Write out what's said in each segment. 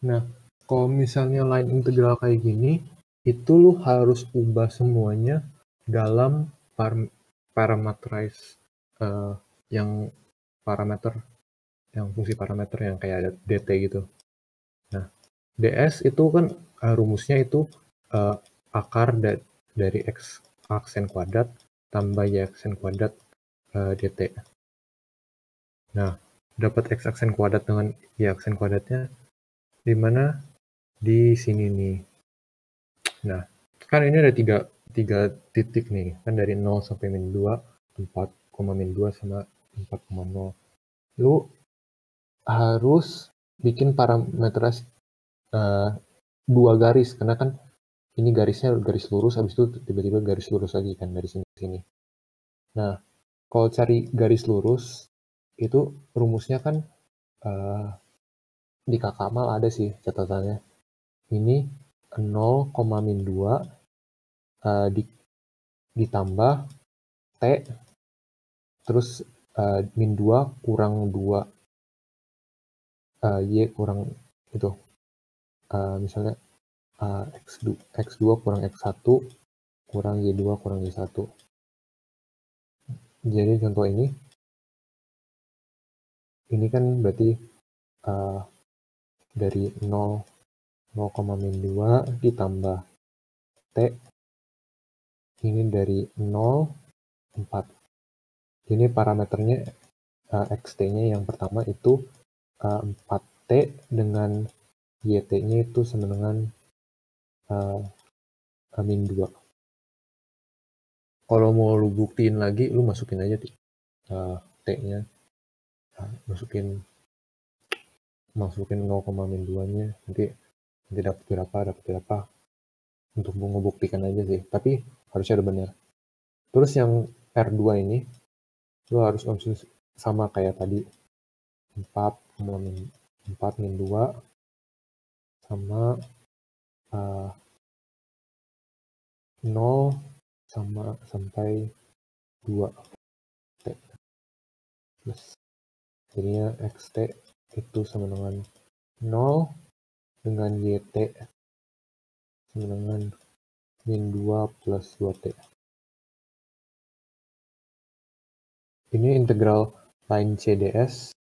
Nah, kalau misalnya line integral kayak gini, itu lu harus ubah semuanya dalam parameterize yang parameter, yang fungsi parameter yang kayak ada dt gitu. Nah, ds itu kan rumusnya itu akar dari x aksen kuadrat tambah y aksen kuadrat dt. Nah, dapat x aksen kuadrat dengan y aksen kuadratnya di mana? Di sini nih. Nah, kan ini ada tiga titik nih, kan dari 0 sampai min 2, 4, min 2 sama 4,0. Lu harus bikin parameter dua garis, karena kan ini garisnya garis lurus, habis itu tiba-tiba garis lurus lagi kan dari sini ke sini. Nah, kalau cari garis lurus, itu rumusnya kan di KKMAL ada sih catatannya. Ini 0, min 2 ditambah T, terus min 2 kurang 2, Y kurang itu. Misalnya X2 kurang X1 kurang Y2 kurang Y1. Jadi contoh ini kan berarti dari 0, min 2 ditambah T, ini dari 0, 4. Ini parameternya XT-nya yang pertama itu 4T dengan YT-nya itu sama dengan min 2. Kalau mau lu buktiin lagi, lu masukin aja T-nya. Masukin 0, min 2-nya. Nanti dapat berapa. Untuk ngebuktikan aja sih. Tapi harusnya udah benar. Terus yang R2 ini, lu harus sama kayak tadi. 4, min 2 sama 0 sampai 2 T. Plus jadinya XT itu sama dengan 0 dengan YT sama dengan min 2 plus 2T. Ini integral line CDS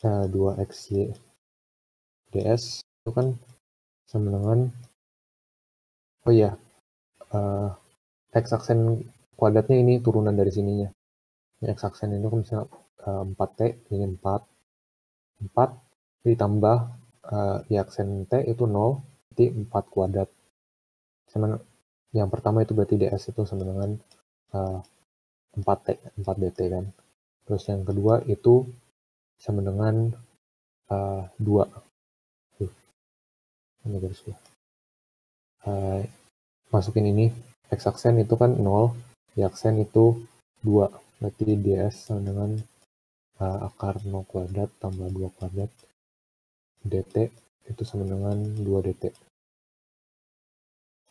2XY ds itu kan sama dengan X aksen kuadratnya ini turunan dari sininya. X aksen itu kan misalnya 4T, ini 4 ditambah Y aksen T itu 0, berarti 4 kuadrat. Sama yang pertama itu berarti ds itu sama dengan 4T, 4dt kan. Terus yang kedua itu sama dengan 2. Ini garis dua. Masukin ini, X aksen itu kan 0, Y aksen itu 2. Berarti ds sama dengan akar 0 kuadrat tambah 2 kuadrat dt itu sama dengan 2 dt.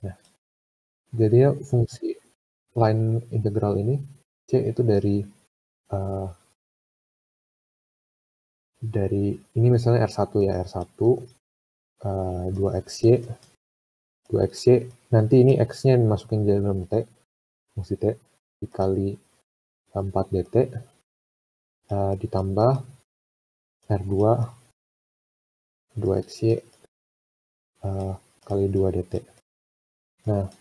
Nah, jadi ya fungsi line integral ini C itu dari ini misalnya R1 ya, R1 2XY, nanti ini X-nya masukin di dalam T, fungsi T, dikali 4 dt, ditambah R2, 2XY, kali 2 dt. Nah,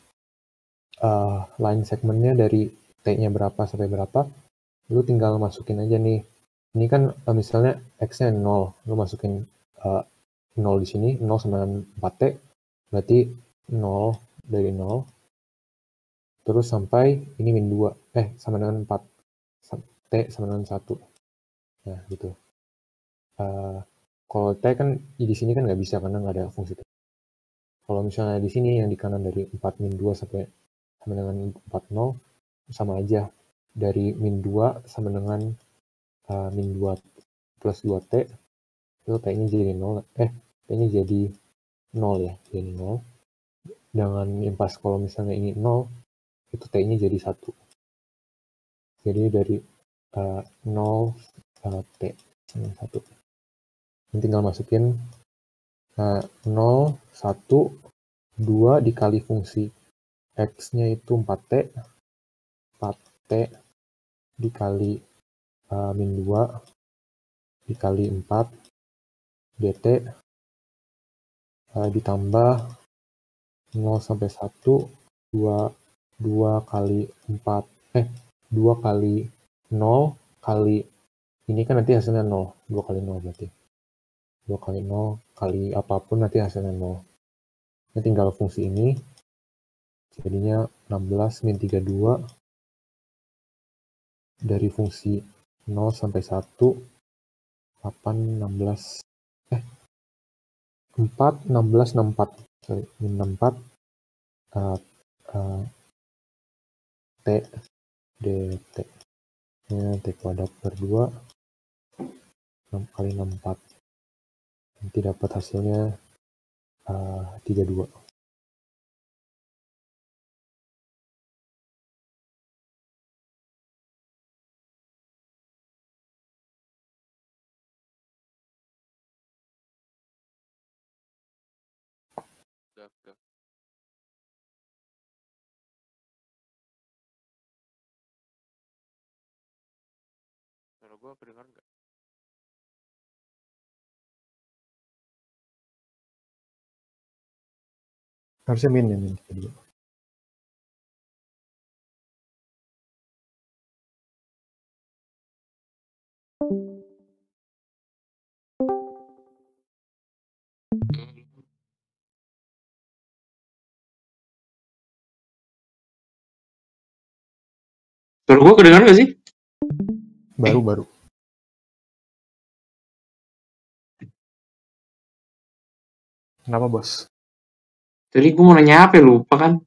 line segmennya dari T-nya berapa sampai berapa, lu tinggal masukin aja nih. Ini kan misalnya X-nya 0, lu masukin 0 di sini, 0 sama dengan 4T, berarti 0 dari 0, terus sampai ini min 2, sama dengan 4, T sama dengan 1. Nah, gitu. Kalau T kan di sini kan nggak bisa karena nggak ada fungsi T. Kalau misalnya di sini yang di kanan dari 4 min 2 sampai sama dengan 40, sama aja. Dari min 2 sama dengan min 2 plus 2T, itu T-nya jadi 0. T-nya jadi 0 ya, jadi 0. Dengan impas kalau misalnya ini 0, itu T-nya jadi 1. Jadi dari 0 T 1. Tinggal masukin 0, 1, 2 dikali fungsi X-nya itu 4T, 4T dikali min 2 dikali 4 dt ditambah 0 sampai 1 2 kali 4 2 kali 0 kali ini kan nanti hasilnya 0, 2 kali 0 berarti 2 kali 0 kali apapun nanti hasilnya 0. Ini tinggal fungsi ini jadinya 16 min 32 dari fungsi 0 sampai 1 8 16 4 16 64 sorry min 64 T dt ini T kuadrat per 2 6 kali 64 nanti dapat hasilnya 32. Udah. Suara gue kedengar nggak? Harusnya min ya, min 32. Suara gue kedengar nggak sih? Baru. Kenapa bos? Tadi gue mau nanya apa, lupa kan?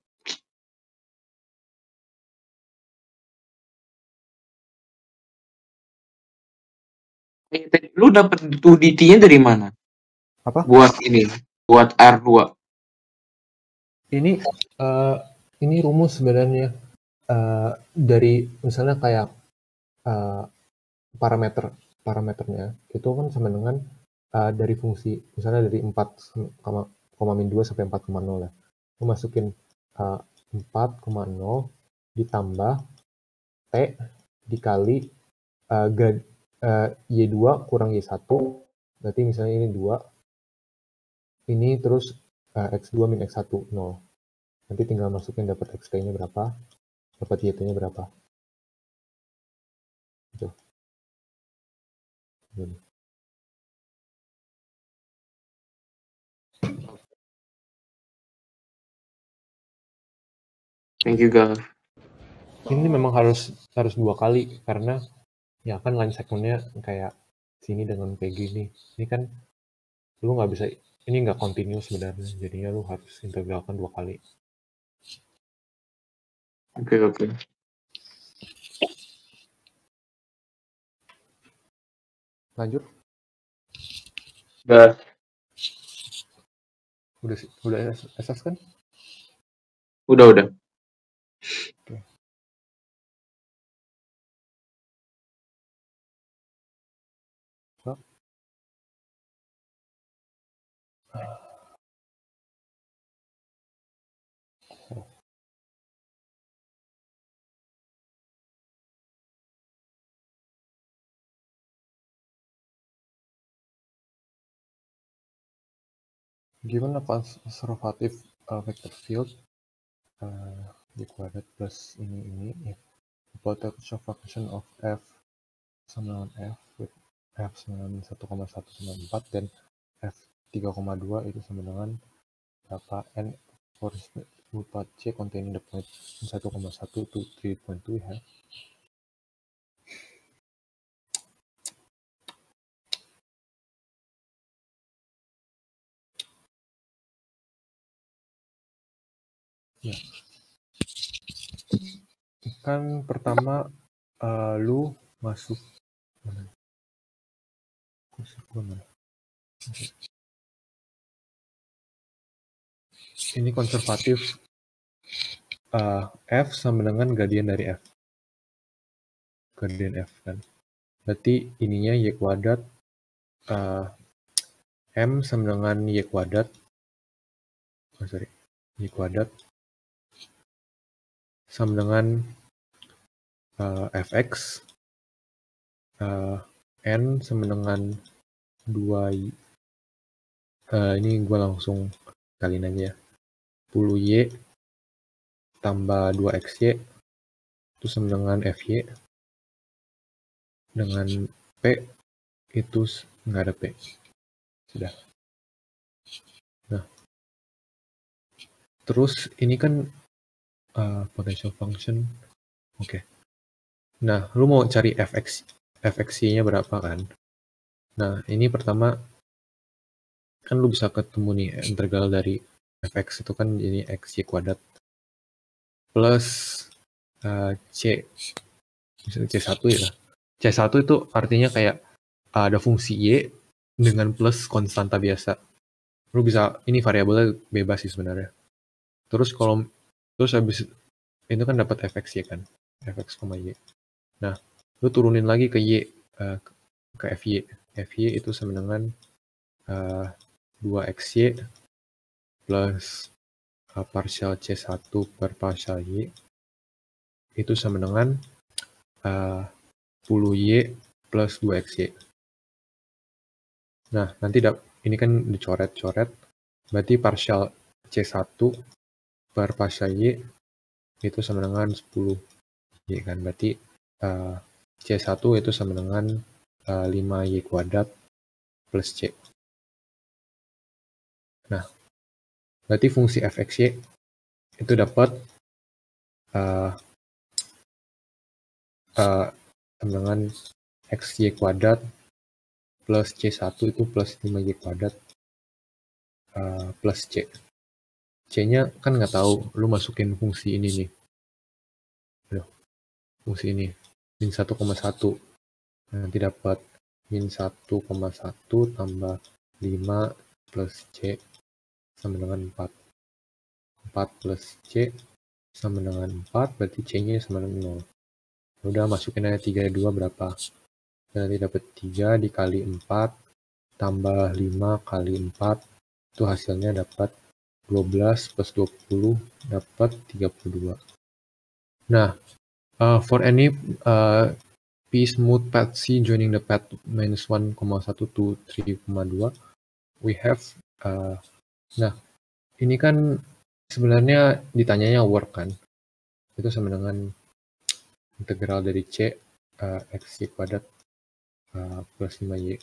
Tadi lu dapet UDT-nya dari mana? Apa? Buat ini, buat R2. Ini rumus sebenarnya dari misalnya kayak parameternya itu kan sama dengan dari fungsi misalnya dari 4,2 sampai 4,0 ya. Lu masukin 4,0 ditambah T dikali Y2 kurang Y1 berarti misalnya ini 2 ini terus X2 min X1 0. Nanti tinggal masukin dapat XT-nya berapa, dapat YT-nya berapa. Gitu. Thank you, guys. Ini memang harus 2 kali karena ya kan line segmentnya kayak sini dengan kayak gini. Ini kan lu nggak bisa, ini nggak continuous sebenarnya, jadinya lu harus integralkan 2 kali. Oke. Lanjut. Udah SS kan? Udah. Oke. So. Given a conservative vector field di kuadrat plus ini if the potential function of f sama dengan f with f sama dengan 1,194 dan f 3,2 itu sama dengan berapa n for smooth path C containing the point 1,1 to 3.2 ya. Ya. Kan pertama lu masuk ini konservatif F sama dengan gradien dari F. Gradien F kan. Berarti ininya Y kuadrat M sama dengan Y kuadrat. Y kuadrat sama dengan Fx N sama dengan 2Y. Ini gue langsung kaliin aja ya. 10Y tambah 2XY itu sama dengan FY dengan P itu nggak ada P. Sudah. Nah, terus ini kan potential function. Oke. Nah, lu mau cari fx-nya berapa kan? Nah, ini pertama kan lu bisa ketemu nih integral dari fx itu kan jadi xy kuadrat plus c, misalnya c1 ya. C1 itu artinya kayak ada fungsi y dengan plus konstanta biasa. Lu bisa, ini variabelnya bebas sih sebenarnya. Terus habis itu kan dapat fx y kan, fx, y. Nah, lu turunin lagi ke y, ke fy. Fy itu sama dengan 2xy plus partial c1 per partial y itu sama dengan 10y plus 2xy. Nah, nanti ini kan dicoret-coret, berarti partial c1 per partial y itu sama dengan 10y kan, berarti c1 itu sama dengan 5y kuadrat plus c. Nah, berarti fungsi fxy itu dapat sama dengan xy kuadrat plus c1 itu plus 5y kuadrat plus c. C-nya kan nggak tahu, lu masukin fungsi ini nih. Fungsi ini, min 1,1. Nanti dapat min 1,1 tambah 5 plus c sama dengan 4. 4 plus c sama dengan 4, berarti c-nya sama dengan 0. Udah masukin aja 3 2 berapa? Nanti dapat 3 dikali 4 tambah 5 kali 4, itu hasilnya dapat 12 plus 20 dapat 32. Nah, for any P smooth path C joining the path minus 1,1 to 3,2, we have, nah ini kan sebenarnya ditanyanya work kan, itu sama dengan integral dari C xy kuadrat plus 5y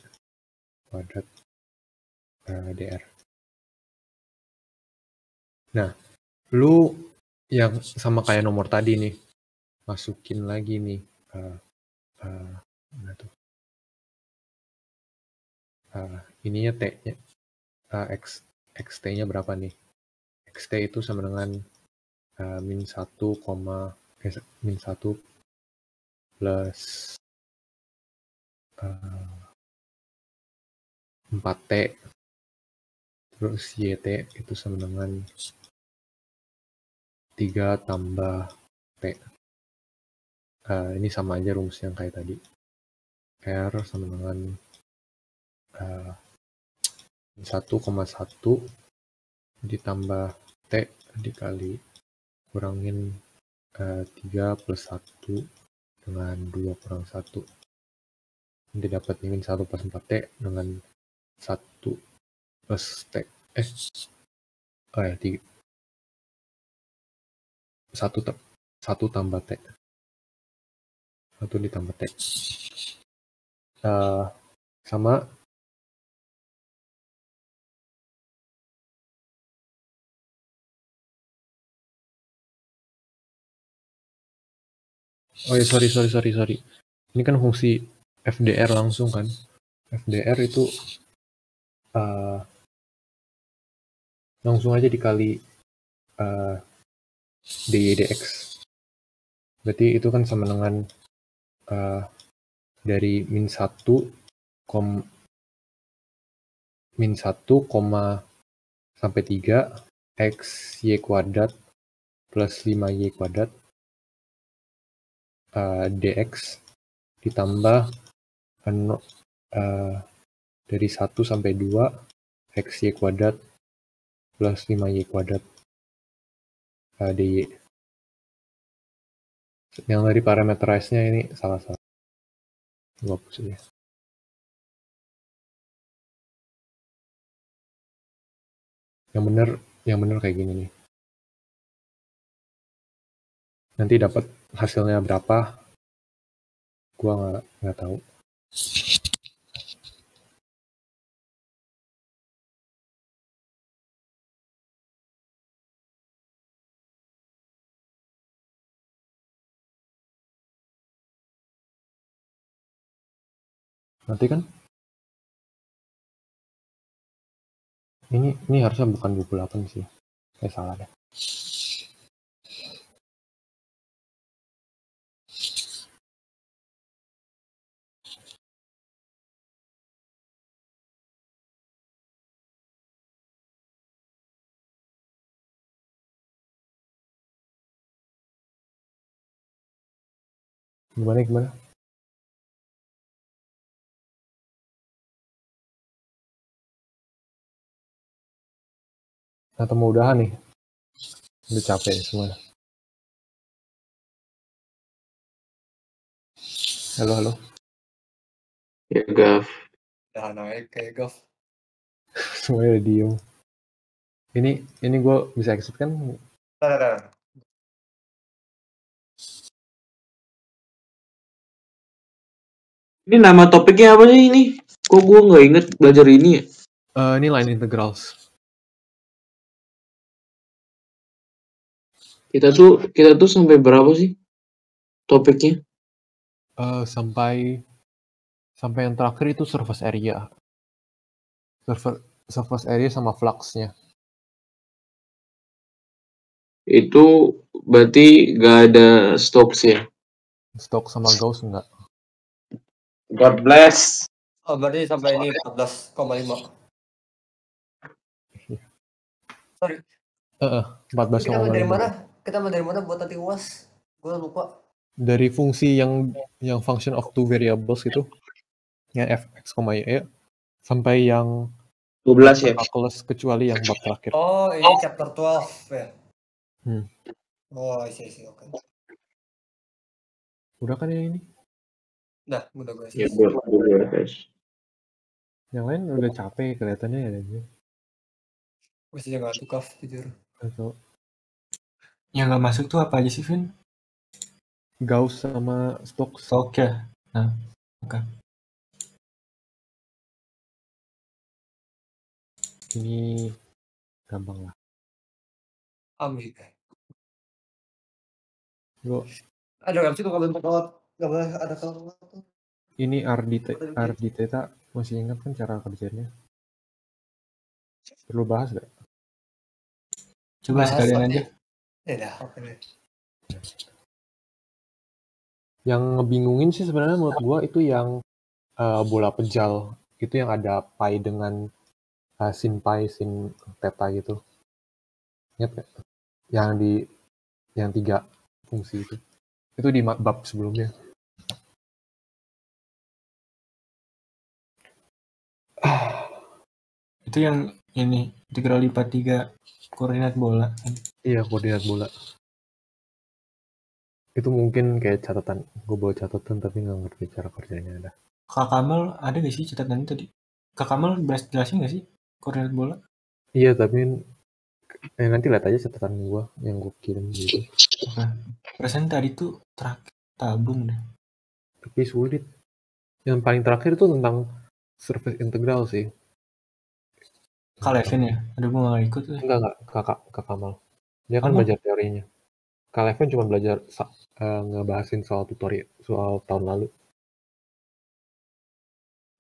kuadrat dr. Nah, lu yang sama kayak nomor tadi nih, masukin lagi nih mana tuh? Ininya t-nya, xt-nya berapa nih? Xt itu sama dengan min 1 plus 4t, terus yt itu sama dengan 3 tambah t. Ini sama aja rumus yang kayak tadi. R sama dengan 1,1 ditambah t dikali kurangin 3 plus 1 dengan 2 kurang 1. Nanti dapat min 1 plus 4t dengan 1 plus t. 1 tambah t. 1 ditambah t. Sama sorry. Ini kan fungsi FDR langsung kan. FDR itu langsung aja dikali dy dx. Berarti itu kan sama dengan dari min 1 sampai 3 x y kuadrat plus 5Y kuadrat dx ditambah dari 1 sampai 2 xy kuadrat plus 5y kuadrat dy. Yang dari parameterize-nya ini salah-salah. Gua hapus aja. Yang bener kayak gini nih. Nanti dapat hasilnya berapa? Gua nggak tahu. Nanti kan? Ini harusnya bukan 28 sih. Kayak salah deh. Gimana? Atau mau udahan nih? Udah capek semua. Halo. Ya, Gav. Udah naik kayak Gav. Semuanya udah diem. Ini gue bisa exit kan? Udah. Ini nama topiknya apa sih ini? Kok gue nggak inget belajar ini ya? Ini line integrals. Kita tuh sampai berapa sih topiknya? Sampai yang terakhir itu surface area. Surface area sama flux-nya. Itu berarti nggak ada Stokes ya? Stokes sama Gauss enggak. God bless. Oh, berarti sampai ini 14,5. Sorry. 14,5. Kita mau dari mana buat nanti UAS? Gue lupa. Dari fungsi yang function of two variables itu, yang f(x, y) sampai yang 12 ya? calculus kecuali yang bab terakhir. Oh, ini chapter 12 ya. Oh, isi oke. Udah kan yang ini? Udah gue. Ya buat guys. Yang lain udah capek kelihatannya ya. Gue sih nggak tukaf jujur. Atau yang nggak masuk tuh apa aja sih, Vin? Gauss sama Stokes. Stokes ya. Nah, oke. Ini gampang lah. Amin. Lo Ada nggak sih tuh kalau nggak boleh ada kalau ini R di theta masih ingat kan cara kerjanya? Perlu bahas nggak? Coba sekalian aja. Ya dah, oke deh. Yang ngebingungin sih sebenarnya menurut gua itu yang bola pejal. Itu yang ada pi dengan sin pi, sin theta gitu. Ingat nggak? Yang 3 fungsi itu. Itu di bab sebelumnya. Itu yang ini integral lipat 3 koordinat bola kan? Iya, koordinat bola. Itu mungkin kayak catatan. Gue bawa catatan tapi nggak ngerti cara kerjanya ada. Kak Kamal ada gak sih catatan tadi? Kak Kamal jelasin gak sih koordinat bola? Iya, tapi nanti lihat aja catatan gue yang gue kirim gitu. Oke. Perasaan tadi tuh terakhir tabung deh. Tapi sulit. Yang paling terakhir itu tentang surface integral sih. Kak Levin ya? Aduh, gue gak ikut. Enggak, Kak Kamal. Dia kan belajar teorinya. Kak Levin cuma belajar ngebahasin soal tutorial, soal tahun lalu.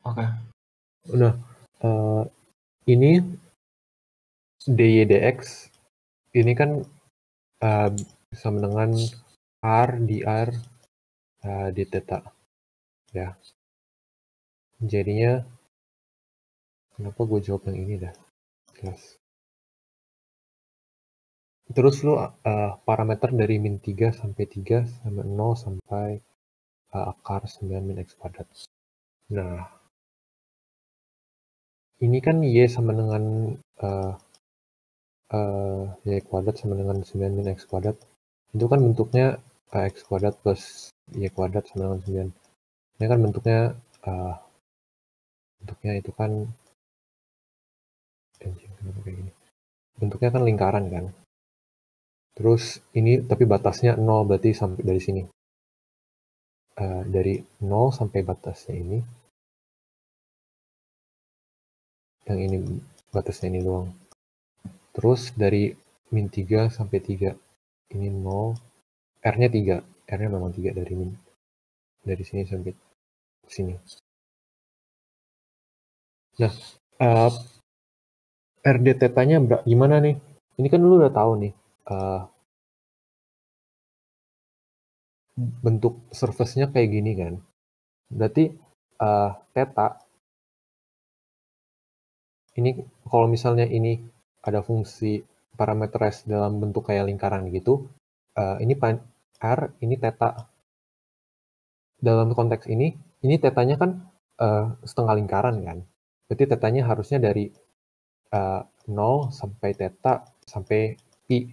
Oke. Nah, ini dy dx ini kan sama dengan r dr d theta. Ya. Jadinya kenapa gue jawab yang ini dah? Jelas. Terus lu parameter dari min 3 sampai 3 sama 0 sampai akar 9 min X kuadrat. Nah, ini kan Y sama dengan Y kuadrat sama dengan 9 min X kuadrat. Itu kan bentuknya X kuadrat plus Y kuadrat sama dengan 9. Ini kan bentuknya itu kan kenapa kayak gini? Bentuknya kan lingkaran kan. Terus ini tapi batasnya 0, berarti sampai dari sini. Dari 0 sampai batasnya ini. Yang ini batasnya ini doang. Terus dari min 3 sampai 3. Ini 0. R-nya 3. R-nya memang 3 dari sini sampai sini. Nah, RD theta-nya gimana nih? Ini kan lu udah tahu nih. Bentuk surface-nya kayak gini kan. Berarti theta ini kalau misalnya ini ada fungsi parameter S dalam bentuk kayak lingkaran gitu, ini R, ini theta. Dalam konteks ini theta-nya kan setengah lingkaran kan. Berarti theta-nya harusnya dari 0 sampai theta sampai pi.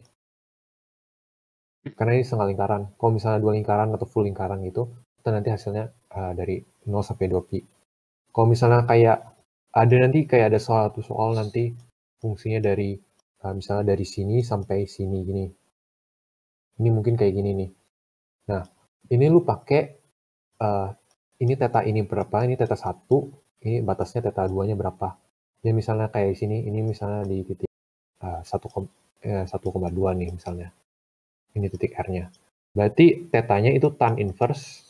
Karena ini setengah lingkaran. Kalau misalnya dua lingkaran atau full lingkaran gitu, itu nanti hasilnya dari 0 sampai 2 pi. Kalau misalnya kayak ada nanti kayak ada suatu soal nanti fungsinya dari misalnya dari sini sampai sini gini. Ini mungkin kayak gini nih. Nah, ini lu pakai ini theta ini berapa, ini theta 1, ini batasnya theta 2-nya berapa. Ya misalnya kayak sini, ini misalnya di titik 1,2 nih misalnya. Ini titik R-nya. Berarti theta-nya itu tan inverse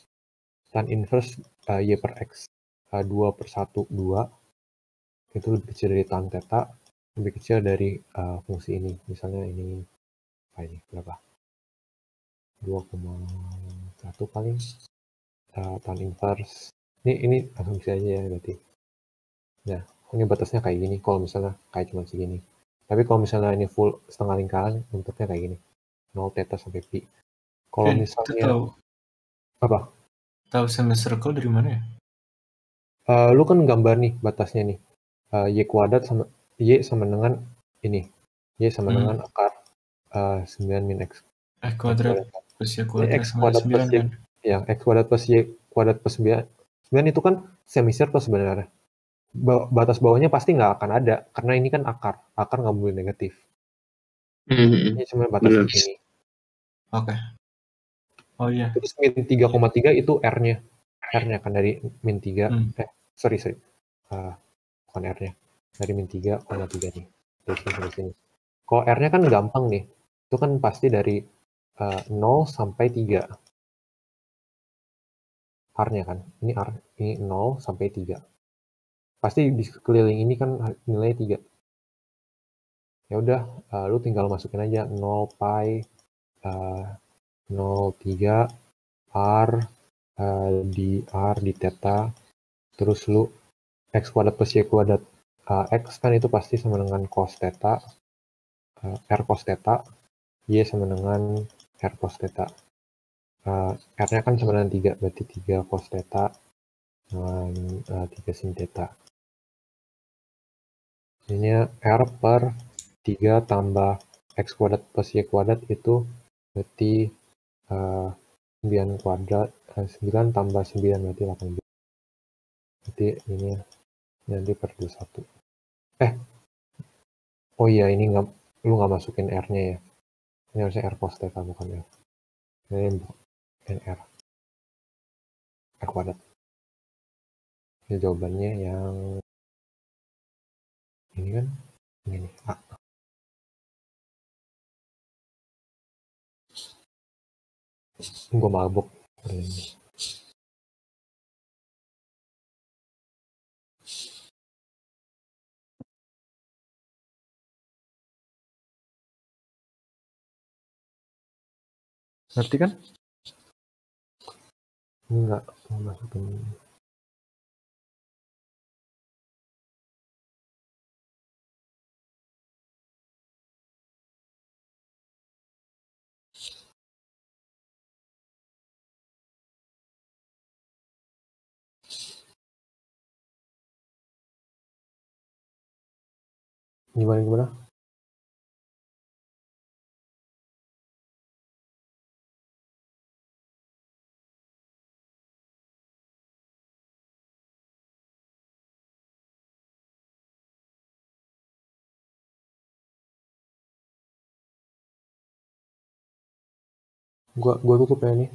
Y per X. 2 per 1, 2. Itu lebih kecil dari tan theta, lebih kecil dari fungsi ini. Misalnya ini, berapa? 2,1 paling. Tan inverse. Ini asumsi aja ya berarti. Nah, ini batasnya kayak gini. Kalau misalnya kayak cuma segini. Tapi kalau misalnya ini full setengah lingkaran, bentuknya kayak gini. 0 theta sampai pi. Kalau misalnya apa? Tahu semicircle dari mana ya? Lu kan gambar nih batasnya nih. Y kuadrat sama Y sama dengan ini. Y sama dengan akar 9 min X. X kuadrat plus Y kuadrat X sama kuadrat 9 plus Y, kan? ya, X kuadrat plus Y kuadrat plus 9. 9 itu kan semicircle sebenarnya. Batas bawahnya pasti nggak akan ada, karena ini kan akar. Akar nggak boleh negatif. Ini cuma batas ini. Oke. Oh iya. Terus min 3,3 itu R-nya. R-nya kan dari min 3. Sorry. Bukan R-nya. Dari min 3,3 nih. Dari sini sampai sini. Kalau R-nya kan gampang nih. Itu kan pasti dari 0 sampai 3. R-nya kan. Ini R. Ini 0 sampai 3. Pasti di sekeliling ini kan nilainya 3. Ya udah, lu tinggal masukin aja 0 pi 0,3 R di theta, terus lu X kuadrat plus Y kuadrat. X kan itu pasti sama dengan cos theta, R cos theta, Y sama dengan R cos theta. R-nya kan sama dengan 3, berarti 3 cos theta dengan 3 sin theta. Ini R per 3 tambah X kuadrat plus Y kuadrat itu berarti 9 kuadrat, 9 tambah 9 berarti 18. Berarti ini nanti per 21. Oh iya, ini lu nggak masukin R-nya ya. Ini harusnya R cos theta bukan R. Ini R kuadrat. Ini jawabannya yang ini kan, ini nih, A. Gue mabuk. Ngerti kan? Enggak, mau masukin ini. Gimana? Gua tutup ya ini.